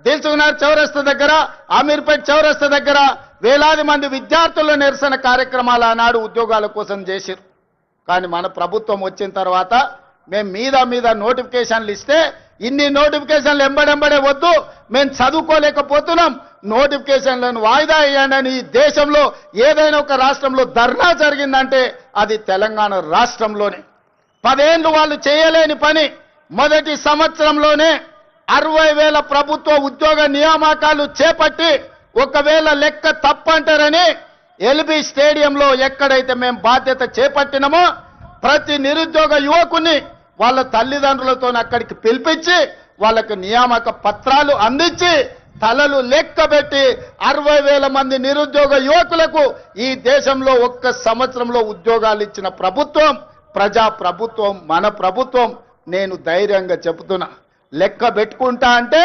దిల్సుఖ్నగర్ చౌరస్తా దగ్గర, అమీర్పేట్ చౌరస్తా దగ్గర వేలాది మంది విద్యార్థుల నిరసన కార్యక్రమాలు ఆనాడు ఉద్యోగాల కోసం చేశారు. కానీ మన ప్రభుత్వం వచ్చిన తర్వాత మేము మీద నోటిఫికేషన్లు ఇస్తే ఇన్ని నోటిఫికేషన్లు ఎంబడెంబడే వద్దు, మేము చదువుకోలేకపోతున్నాం, నోటిఫికేషన్లను వాయిదా వేయండి. ఈ దేశంలో ఏదైనా ఒక రాష్ట్రంలో ధర్నా జరిగిందంటే అది తెలంగాణ రాష్ట్రంలోనే. 10 ఏళ్ళు వాళ్ళు చేయలేని పని మొదటి సంవత్సరంలోనే 60,000 ప్రభుత్వ ఉద్యోగ నియామకాలు చేపట్టి ఒకవేళ లెక్క తప్పంటారని ఎల్బీ స్టేడియంలో ఎక్కడైతే మేము బాధ్యత చేపట్టినామో ప్రతి నిరుద్యోగ యువకుని వాళ్ళ తల్లిదండ్రులతో అక్కడికి పిలిపించి వాళ్ళకు నియామక పత్రాలు అందించి తలలు లెక్కబెట్టి 60,000 మంది నిరుద్యోగ యువకులకు ఈ దేశంలో ఒక్క సంవత్సరంలో ఉద్యోగాలు ఇచ్చిన ప్రభుత్వం ప్రజా ప్రభుత్వం, మన ప్రభుత్వం. నేను ధైర్యంగా చెబుతున్నా, లెక్క పెట్టుకుంటా అంటే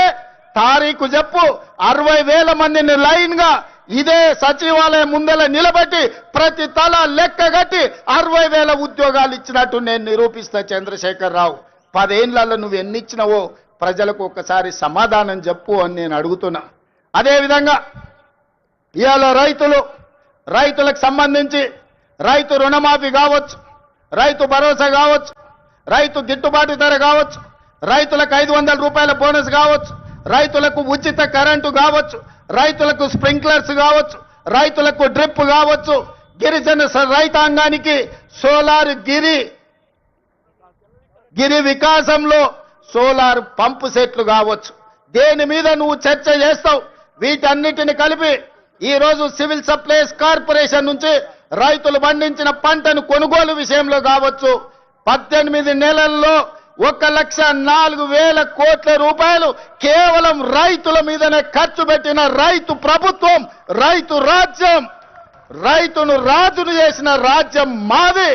తారీఖు చెప్పు, 60,000 మందిని లైన్ గా ఇదే సచివాలయం ముందల నిలబెట్టి ప్రతి తల లెక్క కట్టి 60,000 ఉద్యోగాలు ఇచ్చినట్టు నేను నిరూపిస్తా. చంద్రశేఖర్ రావు, 10 ఏళ్లలో నువ్వు ఎన్ని ఇచ్చినావో ప్రజలకు ఒకసారి సమాధానం చెప్పు అని నేను అడుగుతున్నా. అదేవిధంగా ఇవాళ రైతులకు సంబంధించి రైతు రుణమాఫీ కావచ్చు, రైతు భరోసా కావచ్చు, రైతు గిట్టుబాటు ధర కావచ్చు, రైతులకు 500 రూపాయల బోనస్ కావచ్చు, రైతులకు ఉచిత కరెంటు కావచ్చు, రైతులకు స్ప్రింక్లర్స్ కావచ్చు, రైతులకు డ్రిప్ కావచ్చు, గిరిజన రైతాంగానికి సోలార్ గిరి వికాసంలో సోలార్ పంపు సెట్లు కావచ్చు. దేని మీద నువ్వు చర్చ చేస్తావు? వీటన్నిటిని కలిపి ఈ రోజు సివిల్ సప్లైస్ కార్పొరేషన్ నుంచి రైతులు పండించిన పంటను కొనుగోలు విషయంలో కావచ్చు 18 నెలల్లో 1,04,000 కోట్ల రూపాయలు కేవలం రైతుల మీదనే ఖర్చు పెట్టిన రైతు ప్రభుత్వం, రైతు రాజ్యం, రైతును రాజును చేసిన రాజ్యం మాది,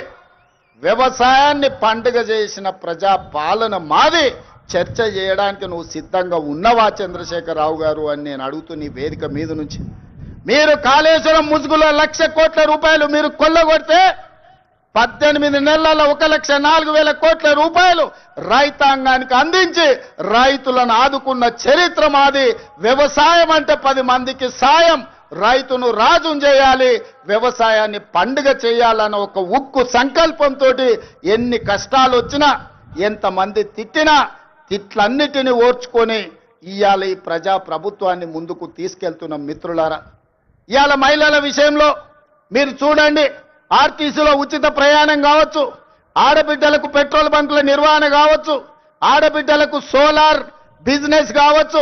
వ్యవసాయాన్ని పండుగ చేసిన ప్రజా పాలన మాది. చర్చ చేయడానికి నువ్వు సిద్ధంగా ఉన్నవా చంద్రశేఖర్ రావు గారు అని నేను అడుగుతున్న ఈ వేదిక మీద నుంచి. మీరు కాళేశ్వరం ముసుగులో 1,00,000 కోట్ల రూపాయలు మీరు కొల్లగొడితే 18 నెలల్లో 1,04,000 కోట్ల రూపాయలు రైతాంగానికి అందించి రైతులను ఆదుకున్న చరిత్ర మాది. వ్యవసాయం అంటే 10 మందికి సాయం, రైతును రాజును చేయాలి, వ్యవసాయాన్ని పండుగ చేయాలన్న ఒక ఉక్కు సంకల్పంతో ఎన్ని కష్టాలు వచ్చినా ఎంతమంది తిట్టినా తిట్లన్నిటిని ఓర్చుకొని ఇవాళ ఈ ప్రజా ప్రభుత్వాన్ని ముందుకు తీసుకెళ్తున్న మిత్రులారా. ఇవాళ మహిళల విషయంలో మీరు చూడండి, ఆర్టీసీలో ఉచిత ప్రయాణం కావచ్చు, ఆడబిడ్డలకు పెట్రోల్ బంకుల నిర్వహణ కావచ్చు, ఆడబిడ్డలకు సోలార్ బిజినెస్ కావచ్చు,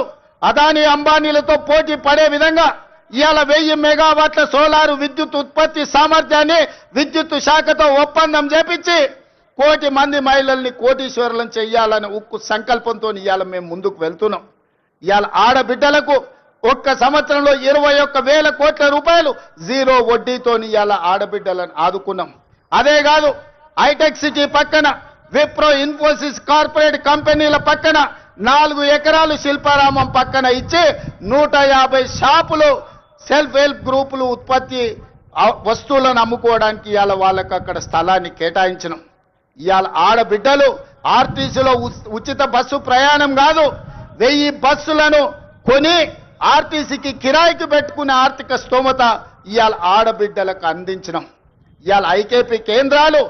అదానీ అంబానీలతో పోటీ పడే విధంగా ఇవాళ 1000 మెగావాట్ల సోలారు విద్యుత్ ఉత్పత్తి సామర్థ్యాన్ని విద్యుత్ శాఖతో ఒప్పందం చేపించి 1 కోటి మంది మహిళల్ని కోటీశ్వరులను చెయ్యాలని ఉక్కు సంకల్పంతో ఇవాళ మేము ముందుకు వెళ్తున్నాం. ఇవాళ ఆడబిడ్డలకు ఒక్క సంవత్సరంలో 21,000 కోట్ల రూపాయలు జీరో వడ్డీతో ఇవాళ ఆడబిడ్డలను ఆదుకున్నాం. అదే కాదు, హైటెక్ సిటీ పక్కన విప్రో ఇన్ఫోసిస్ కార్పొరేట్ కంపెనీల పక్కన 4 ఎకరాలు శిల్పారామం పక్కన ఇచ్చి 150 షాపులు సెల్ఫ్ హెల్ప్ గ్రూపులు ఉత్పత్తి వస్తువులను అమ్ముకోవడానికి ఇవాళ వాళ్ళకి అక్కడ స్థలాన్ని కేటాయించినాం. ఇవాళ ఆడబిడ్డలు ఆర్టీసీలో ఉచిత బస్సు ప్రయాణం కాదు, 1000 బస్సులను కొని ఆర్టీసీకి కిరాయికి పెట్టుకునే ఆర్థిక స్తోమత ఇవాళ ఆడబిడ్డలకు అందించినాం. ఇవాళ ఐకేపీ కేంద్రాలు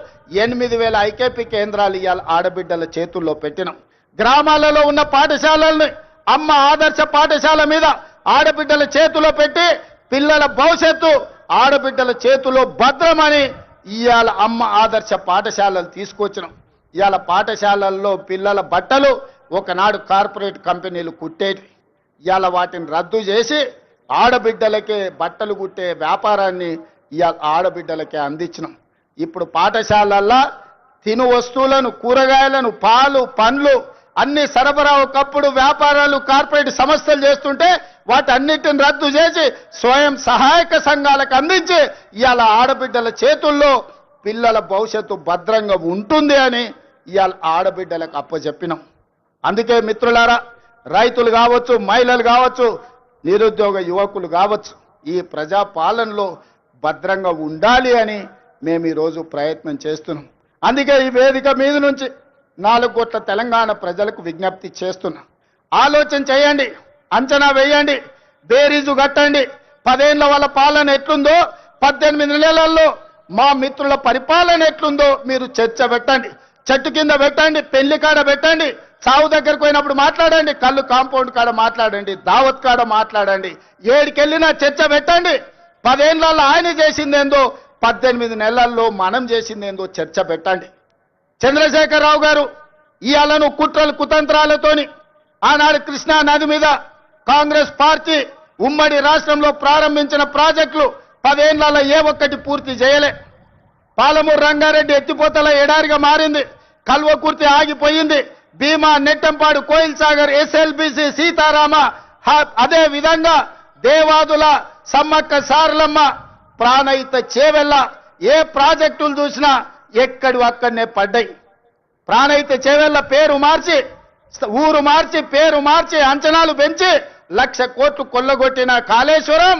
8,000 ఐకేపీ కేంద్రాలు ఇవాళ ఆడబిడ్డల చేతుల్లో పెట్టినాం. గ్రామాలలో ఉన్న పాఠశాలల్ని అమ్మ ఆదర్శ పాఠశాల మీద ఆడబిడ్డల చేతిలో పెట్టి పిల్లల భవిష్యత్తు ఆడబిడ్డల చేతిలో భద్రమని ఇవాళ అమ్మ ఆదర్శ పాఠశాలలు తీసుకొచ్చినాం. ఇవాళ పాఠశాలల్లో పిల్లల బట్టలు ఒకనాడు కార్పొరేట్ కంపెనీలు కుట్టేటి, ఇవాళ వాటిని రద్దు చేసి ఆడబిడ్డలకే బట్టలు కుట్టే వ్యాపారాన్ని ఇవాళ ఆడబిడ్డలకే అందించినాం. ఇప్పుడు పాఠశాలల్లో తిను వస్తువులను, కూరగాయలను, పాలు, పండ్లు అన్ని సరఫరా ఒకప్పుడు వ్యాపారాలు కార్పొరేట్ సంస్థలు చేస్తుంటే వాటన్నిటిని రద్దు చేసి స్వయం సహాయక సంఘాలకు అందించి ఇవాళ ఆడబిడ్డల చేతుల్లో పిల్లల భవిష్యత్తు భద్రంగా ఉంటుంది అని ఇవాళ ఆడబిడ్డలకు అప్పచెప్పినాం. అందుకే మిత్రులారా, రైతులు కావచ్చు, మహిళలు కావచ్చు, నిరుద్యోగ యువకులు కావచ్చు, ఈ ప్రజా పాలనలో భద్రంగా ఉండాలి అని మేము ఈరోజు ప్రయత్నం చేస్తున్నాం. అందుకే ఈ వేదిక మీద నుంచి 4 కోట్ల తెలంగాణ ప్రజలకు విజ్ఞప్తి చేస్తున్నా. ఆలోచన చేయండి. అంచనా వేయండి, బేరీజు కట్టండి. 10 ఏళ్ల వాళ్ళ పాలన ఎట్లుందో, 18 నెలల్లో మా మిత్రుల పరిపాలన ఎట్లుందో మీరు చర్చ పెట్టండి. చెట్టు కింద పెట్టండి, పెళ్లి కాడ పెట్టండి, చావు దగ్గరకు పోయినప్పుడు మాట్లాడండి, కళ్ళు కాంపౌండ్ కాడ మాట్లాడండి, దావత్ కాడ మాట్లాడండి, ఏడికెళ్ళినా చర్చ పెట్టండి. 10 ఏళ్లలో ఆయన చేసిందేందో, 18 నెలల్లో మనం చేసిందేందో చర్చ పెట్టండి. చంద్రశేఖరరావు గారు ఇవాళను కుట్రలు కుతంత్రాలతోని ఆనాడు కృష్ణా నది మీద కాంగ్రెస్ పార్టీ ఉమ్మడి రాష్ట్రంలో ప్రారంభించిన ప్రాజెక్టులు 10 ఏళ్లలో ఏ ఒక్కటి పూర్తి చేయలే. పాలమూరు రంగారెడ్డి ఎత్తిపోతల ఎడారిగా మారింది, కల్వకుర్తి ఆగిపోయింది, భీమా, నెట్టంపాడు, కోయిల్ సాగర్, ఎస్ఎల్బిసి, సీతారామ, అదే విధంగా దేవాదుల, సమ్మక్క సారలమ్మ, ప్రాణహిత చేవెళ్ళ, ఏ ప్రాజెక్టులు చూసినా ఎక్కడి అక్కడనే పడ్డాయి. ప్రాణహిత చేవెళ్ళ పేరు మార్చి, ఊరు మార్చి, పేరు మార్చి, అంచనాలు పెంచి 1,00,000 కోట్లు కొల్లగొట్టిన కాళేశ్వరం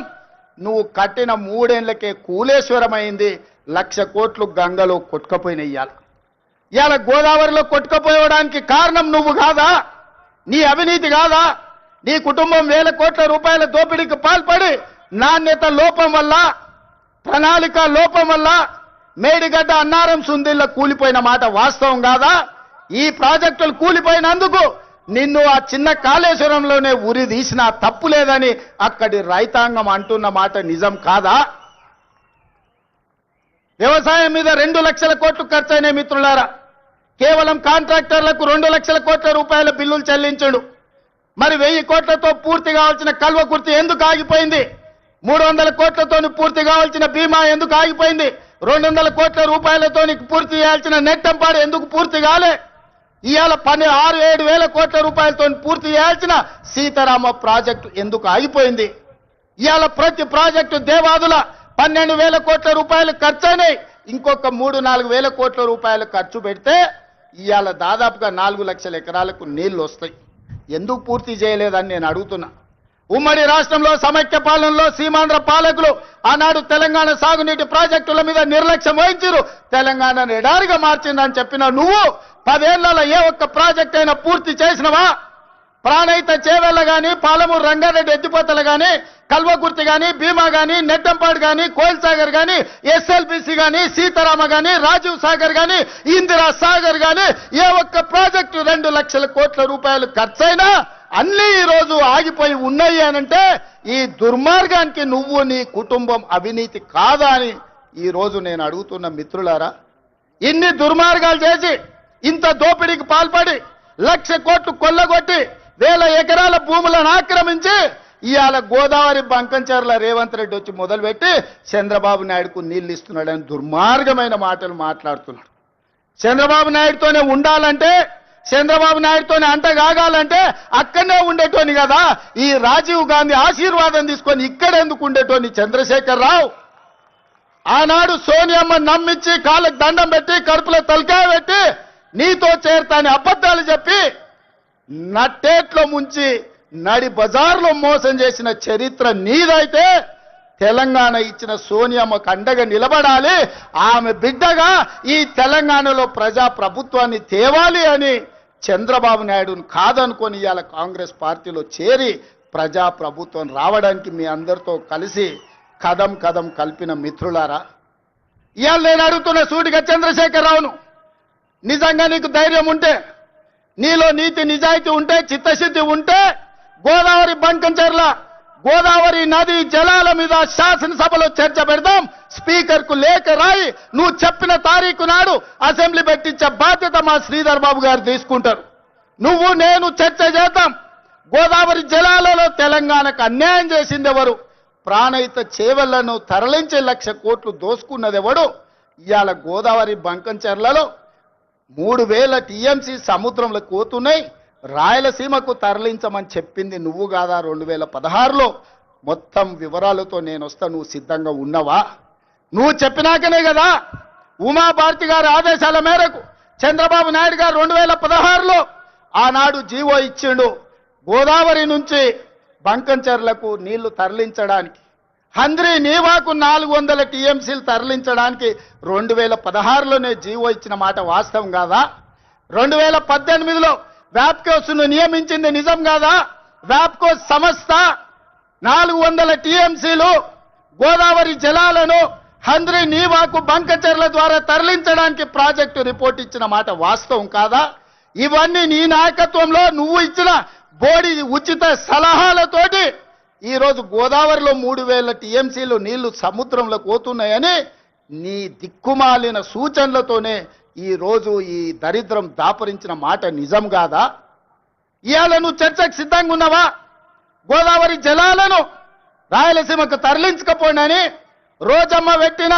నువ్వు కట్టిన 3 ఏళ్లకే కూలేశ్వరం అయింది. 1,00,000 కోట్లు గంగలో కొట్టుకపోయినాయి. ఇవాళ గోదావరిలో కొట్టుకపోవడానికి కారణం నువ్వు కాదా? నీ అవినీతి కాదా? నీ కుటుంబం 1,000 కోట్ల రూపాయల దోపిడీకి పాల్పడి నాణ్యత లోపం వల్ల, ప్రణాళిక లోపం వల్ల మేడిగడ్డ, అన్నారం, సుందిళ్ళ కూలిపోయిన మాట వాస్తవం కాదా? ఈ ప్రాజెక్టులు కూలిపోయినందుకు నిన్ను ఆ చిన్న కాళేశ్వరంలోనే ఉరి తీసినా తప్పు లేదని అక్కడి రైతాంగం అంటున్న మాట నిజం కాదా? వ్యవసాయం మీద 2 లక్షల కోట్లు ఖర్చయినాయి మిత్రులారా. కేవలం కాంట్రాక్టర్లకు 2 లక్షల కోట్ల రూపాయల బిల్లులు చెల్లించాడు. మరి 1000 కోట్లతో పూర్తి కావాల్సిన కల్వకుర్తి ఎందుకు ఆగిపోయింది? 300 కోట్లతో పూర్తి కావాల్సిన భీమా ఎందుకు ఆగిపోయింది? 200 కోట్ల రూపాయలతో పూర్తి చేయాల్సిన నెట్టంపాడు ఎందుకు పూర్తి కాలే? ఇవాళ 6-7 వేల కోట్ల రూపాయలతో పూర్తి చేయాల్సిన సీతారామ ప్రాజెక్టు ఎందుకు ఆగిపోయింది? ఇవాళ ప్రతి ప్రాజెక్టు దేవాదుల 12,000 కోట్ల రూపాయలు ఖర్చయినాయి. ఇంకొక 3-4 వేల కోట్ల రూపాయలు ఖర్చు పెడితే ఇవాళ దాదాపుగా 4 లక్షల ఎకరాలకు నీళ్లు వస్తాయి. ఎందుకు పూర్తి చేయలేదని నేను అడుగుతున్నా. ఉమ్మడి రాష్ట్రంలో సమైక్య పాలనలో సీమాంధ్ర పాలకులు ఆనాడు తెలంగాణ సాగునీటి ప్రాజెక్టుల మీద నిర్లక్ష్యం వహించారు, తెలంగాణను ఎడారిగా మార్చిందని చెప్పిన నువ్వు 10 ఏళ్లలో ఏ ఒక్క ప్రాజెక్ట్ అయినా పూర్తి చేసినవా? ప్రాణహిత చేవెళ్ళ గాని, పాలమూరు రంగారెడ్డి ఎత్తిపోతలు గాని, కల్వకుర్తి గాని, భీమా గాని, నెట్టంపాడు గాని, కోయిల్ సాగర్ గాని, ఎస్ఎల్బిసి గాని, సీతారామ గాని, రాజీవ్ సాగర్ గాని, ఇందిరా సాగర్ గాని ఏ ఒక్క ప్రాజెక్టు 2 లక్షల కోట్ల రూపాయలు ఖర్చైనా అన్ని ఈ రోజు ఆగిపోయి ఉన్నాయి అనంటే ఈ దుర్మార్గానికి నువ్వు, నీ కుటుంబం అవినీతి కాదా అని ఈ రోజు నేను అడుగుతున్న మిత్రులారా. ఇన్ని దుర్మార్గాలు చేసి, ఇంత దోపిడీకి పాల్పడి, 1,00,000 కోట్లు కొల్లగొట్టి 1,000 ఎకరాల భూములను ఆక్రమించి ఇవాళ గోదావరి బంకంచెర్ల రేవంత్ రెడ్డి వచ్చి మొదలుపెట్టి చంద్రబాబు నాయుడుకు నీళ్లు ఇస్తున్నాడని దుర్మార్గమైన మాటలు మాట్లాడుతున్నాడు. చంద్రబాబు నాయుడుతోనే ఉండాలంటే, చంద్రబాబు నాయుడుతోనే అంటగాగాలంటే అక్కడనే ఉండేటోని కదా. ఈ రాజీవ్ గాంధీ ఆశీర్వాదం తీసుకొని ఇక్కడెందుకు ఉండేటోని చంద్రశేఖరరావు? ఆనాడు సోనియమ్మ నమ్మించి కాళ్ళకు దండం పెట్టి కడుపులో తలకాయ పెట్టి నీతో చేరతాని అబద్ధాలు చెప్పి నట్టేట్లో ముంచి నడి బజార్లో మోసం చేసిన చరిత్ర నీదైతే తెలంగాణ ఇచ్చిన సోనియమ్మకు అండగా నిలబడాలి. ఆమె బిడ్డగా ఈ తెలంగాణలో ప్రజా ప్రభుత్వాన్ని తేవాలి అని చంద్రబాబు నాయుడును కాదనుకొని ఇవాళ కాంగ్రెస్ పార్టీలో చేరి ప్రజా ప్రభుత్వం రావడానికి మీ అందరితో కలిసి కదం కదం కలిపిన మిత్రులారా, ఇవాళ నేను అడుగుతున్న సూటిగా చంద్రశేఖరరావును, నిజంగా నీకు ధైర్యం ఉంటే, నీలో నీతి నిజాయితీ ఉంటే, చిత్తశుద్ధి ఉంటే గోదావరి బంకంచెర్ల గోదావరి నది జలాల మీద శాసనసభలో చర్చ పెడదాం. స్పీకర్ కు లేఖ రాయి నువ్వు చెప్పిన తారీఖు నాడు అసెంబ్లీ పెట్టించే బాధ్యత మా శ్రీధర్ బాబు గారు తీసుకుంటారు. నువ్వు నేను చర్చ చేద్దాం. గోదావరి జలాలలో తెలంగాణకు అన్యాయం చేసింది ఎవరు? ప్రాణహిత చేవెళ్లను తరలించే 1,00,000 కోట్లు దోసుకున్నది ఎవడు? ఇవాళ గోదావరి బంకంచెర్లలో 3,000 టీఎంసీ సముద్రంలో పోతున్నాయి. రాయలసీమకు తరలించమని చెప్పింది నువ్వు కాదా? 2016లో మొత్తం వివరాలతో నేను వస్తా, నువ్వు సిద్ధంగా ఉన్నవా? నువ్వు చెప్పినాకనే కదా ఉమాభారతి గారి ఆదేశాల మేరకు చంద్రబాబు నాయుడు గారు 2016లో ఆనాడు జీవో ఇచ్చిండు గోదావరి నుంచి బంకంచెర్లకు నీళ్లు తరలించడానికి. హంద్రీ నీవాకు 400 టీఎంసీలు తరలించడానికి 2016లోనే జీవో ఇచ్చిన మాట వాస్తవం కాదా? 2018లో వ్యాప్కోస్ను నియమించింది నిజం కాదా? వ్యాప్కో సంస్థ 400 టీఎంసీలు గోదావరి జలాలను హంద్రి నీవాకు బంకచర్ల ద్వారా తరలించడానికి ప్రాజెక్టు రిపోర్ట్ ఇచ్చిన మాట వాస్తవం కాదా? ఇవన్నీ నీ నాయకత్వంలో నువ్వు ఇచ్చిన బోడి ఉచిత సలహాలతోటి ఈరోజు గోదావరిలో 3000 టీఎంసీలు నీళ్లు సముద్రంలోకి పోతున్నాయని నీ దిక్కుమాలిన సూచనలతోనే ఈరోజు ఈ దరిద్రం దాపరించిన మాట నిజం కాదా? ఇవాళ నువ్వు చర్చకు సిద్ధంగా ఉన్నావా? గోదావరి జలాలను రాయలసీమకు తరలించకపోయినని రోజమ్మ పెట్టిన